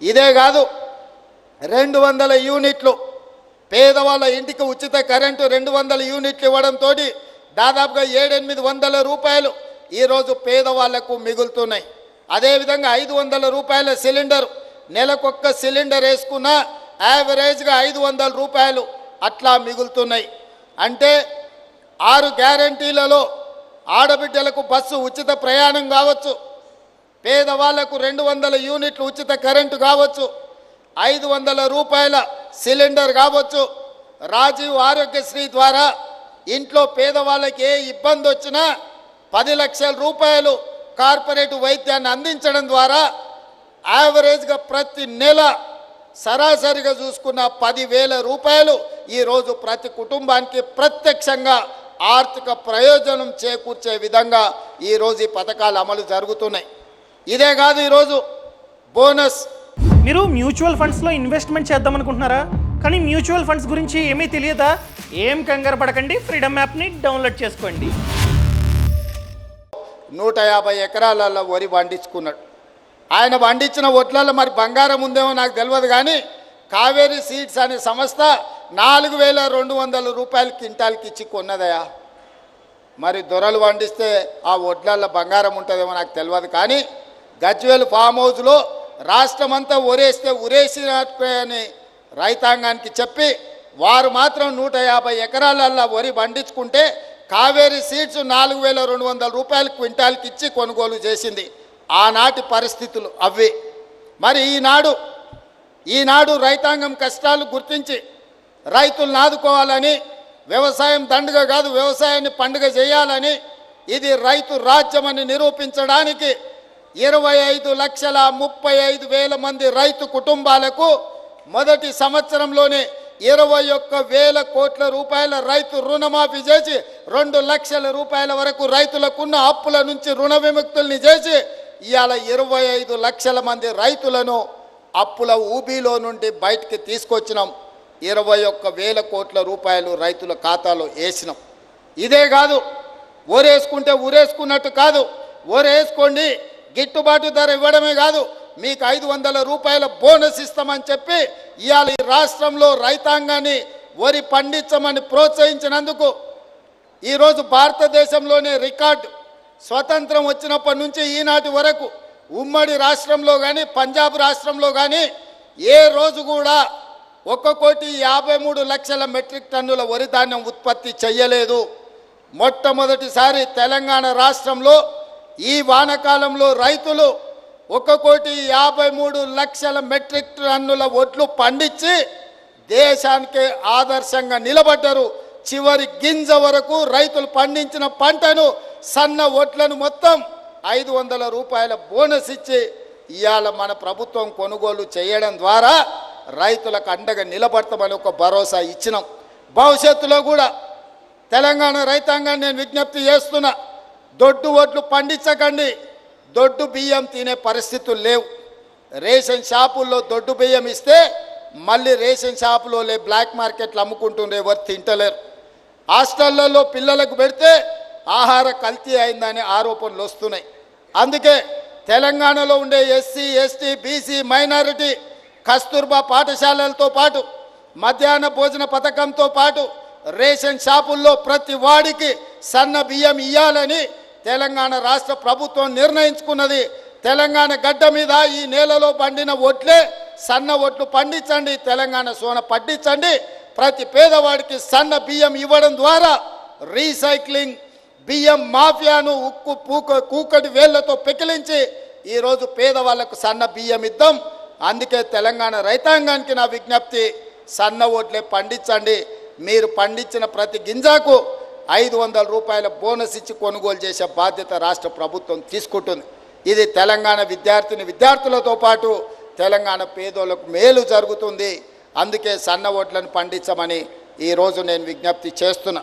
ఇదే కాదు 200 యూనిట్లు పేదవాళ్ళ ఇంటికి ఉచిత కరెంటు 200 యూనిట్లు ఇవ్వడంతో దాదాపుగా 700-800 రూపాయలు ఈరోజు పేదవాళ్లకు మిగులుతున్నాయి. అదేవిధంగా 500 రూపాయల సిలిండర్, నెలకొక్క సిలిండర్ వేసుకున్న యావరేజ్గా 500 రూపాయలు అట్లా మిగులుతున్నాయి. అంటే 6 గ్యారంటీలలో ఆడబిడ్డలకు బస్సు ఉచిత ప్రయాణం కావచ్చు, పేదవాళ్లకు 200 యూనిట్లు ఉచిత కరెంటు కావచ్చు, 500 రూపాయల సిలిండర్ కావచ్చు, రాజీవ్ ఆరోగ్యశ్రీ ద్వారా ఇంట్లో పేదవాళ్ళకి ఏ ఇబ్బంది వచ్చినా 10 లక్షల రూపాయలు కార్పొరేట్ వైద్యాన్ని అందించడం ద్వారా యావరేజ్గా ప్రతి నెల సరాసరిగా చూసుకున్న 10,000 రూపాయలు ఈరోజు ప్రతి కుటుంబానికి ప్రత్యక్షంగా ఆర్థిక ప్రయోజనం చేకూర్చే విధంగా ఈరోజు ఈ పథకాలు అమలు జరుగుతున్నాయి. ఇదే కాదు, ఈరోజు బోనస్. మీరు మ్యూచువల్ ఫండ్స్లో ఇన్వెస్ట్మెంట్ చేద్దాం అనుకుంటున్నారా? కానీ మ్యూచువల్ ఫండ్స్ గురించి ఏమీ తెలియదా? ఏం కంగారు పడకండి, ఫ్రీడమ్ యాప్ని డౌన్లోడ్ చేసుకోండి. 150 ఎకరాలలో వరి పండించుకున్నాడు. ఆయన పండించిన వడ్లలో మరి బంగారం ఉందేమో నాకు తెలియదు, కానీ కావేరీ సీడ్స్ అనే సంస్థ 4,200 రూపాయలు క్వింటాల్కి ఇచ్చి కొన్నదయా. మరి దొరలు పండిస్తే ఆ వడ్లలో బంగారం ఉంటుందేమో నాకు తెలియదు, కానీ గజ్వేల్ ఫామ్ హౌస్లో రాష్ట్రమంతా ఒరేస్తే ఉరేసినట్టు అని రైతాంగానికి చెప్పి వారు మాత్రం 150 ఎకరాలల్లో వరి పండించుకుంటే కావేరీ సీడ్స్ 4,200 రూపాయలు క్వింటాల్కి ఇచ్చి కొనుగోలు చేసింది. ఆనాటి పరిస్థితులు అవి. మరి ఈనాడు రైతాంగం కష్టాలు గుర్తించి రైతులను ఆదుకోవాలని, వ్యవసాయం దండుగ కాదు వ్యవసాయాన్ని పండుగ చేయాలని, ఇది రైతు రాజ్యమని నిరూపించడానికి 25,35,000 మంది రైతు కుటుంబాలకు మొదటి సంవత్సరంలోనే 21,000 కోట్ల రూపాయల రైతు రుణమాఫీ చేసి 2 లక్షల రూపాయల వరకు రైతులకున్న అప్పుల నుంచి రుణ విముక్తుల్ని చేసి ఇవాళ 25 లక్షల మంది రైతులను అప్పుల ఊబిలో నుండి బయటికి తీసుకొచ్చినాం. 21,000 కోట్ల రూపాయలు రైతుల ఖాతాలో వేసినాం. ఇదే కాదు, ఓరేసుకుంటే ఊరేసుకున్నట్టు కాదు, ఓరేసుకోండి గిట్టుబాటు ధర ఇవ్వడమే కాదు, మీకు 500 రూపాయల బోనస్ ఇస్తామని చెప్పి ఇవాళ ఈ రాష్ట్రంలో రైతాంగాన్ని వరి పండించమని ప్రోత్సహించినందుకు ఈరోజు భారతదేశంలోనే రికార్డు. స్వతంత్రం వచ్చినప్పటి నుంచి ఈనాటి వరకు ఉమ్మడి రాష్ట్రంలో కానీ పంజాబ్ రాష్ట్రంలో కానీ ఏ రోజు కూడా 1,53,00,000 మెట్రిక్ టన్నుల వరి ధాన్యం ఉత్పత్తి చేయలేదు. మొట్టమొదటిసారి తెలంగాణ రాష్ట్రంలో ఈ వానాకాలంలో రైతులు 1,53,00,000 మెట్రిక్ టన్నుల వడ్లు పండించి దేశానికే ఆదర్శంగా నిలబడ్డారు. చివరి గింజ వరకు రైతులు పండించిన పంటను సన్న వడ్లను మొత్తం 500 రూపాయల బోనస్ ఇచ్చి ఇవాళ మన ప్రభుత్వం కొనుగోలు చేయడం ద్వారా రైతులకు అండగా నిలబడతామని ఒక భరోసా ఇచ్చినాం. భవిష్యత్తులో కూడా తెలంగాణ రైతాంగాన్ని నేను విజ్ఞప్తి చేస్తున్నా, దొడ్డు వడ్లు పండించకండి, దొడ్డు బియ్యం తినే పరిస్థితులు లేవు. రేషన్ షాపుల్లో దొడ్డు బియ్యం ఇస్తే మళ్ళీ రేషన్ షాపులో బ్లాక్ మార్కెట్లు అమ్ముకుంటుండే, ఎవరు తింటలేరు. హాస్టళ్లలో పిల్లలకు పెడితే ఆహార కల్తీ అయిందనే ఆరోపణలు వస్తున్నాయి. అందుకే తెలంగాణలో ఉండే SC, ST, BC, minority Kasturba పాఠశాలలతో పాటు మధ్యాహ్న భోజన పథకంతో పాటు రేషన్ షాపుల్లో ప్రతి వాడికి సన్న బియ్యం ఇవ్వాలని తెలంగాణ రాష్ట్ర ప్రభుత్వం నిర్ణయించుకున్నది. తెలంగాణ గడ్డ మీద ఈ నేలలో పండిన వడ్లే సన్న వడ్లు పండించండి, తెలంగాణ సోన పండించండి. ప్రతి పేదవాడికి సన్న బియ్యం ఇవ్వడం ద్వారా రీసైక్లింగ్ బియ్యం మాఫియాను కూకటి వేళ్లతో పెకిలించి ఈరోజు పేదవాళ్లకు సన్న బియ్యం ఇద్దాం. అందుకే తెలంగాణ రైతాంగానికి నా విజ్ఞప్తి, సన్న వడ్లే పండించండి. మీరు పండించిన ప్రతి గింజకు 500 రూపాయల బోనస్ ఇచ్చి కొనుగోలు చేసే బాధ్యత రాష్ట్ర ప్రభుత్వం తీసుకుంటుంది. ఇది తెలంగాణ విద్యార్థులతో పాటు తెలంగాణ పేదోళ్లకు మేలు జరుగుతుంది. అందుకే సన్న వడ్లను పండించమని ఈరోజు నేను విజ్ఞప్తి చేస్తున్నా.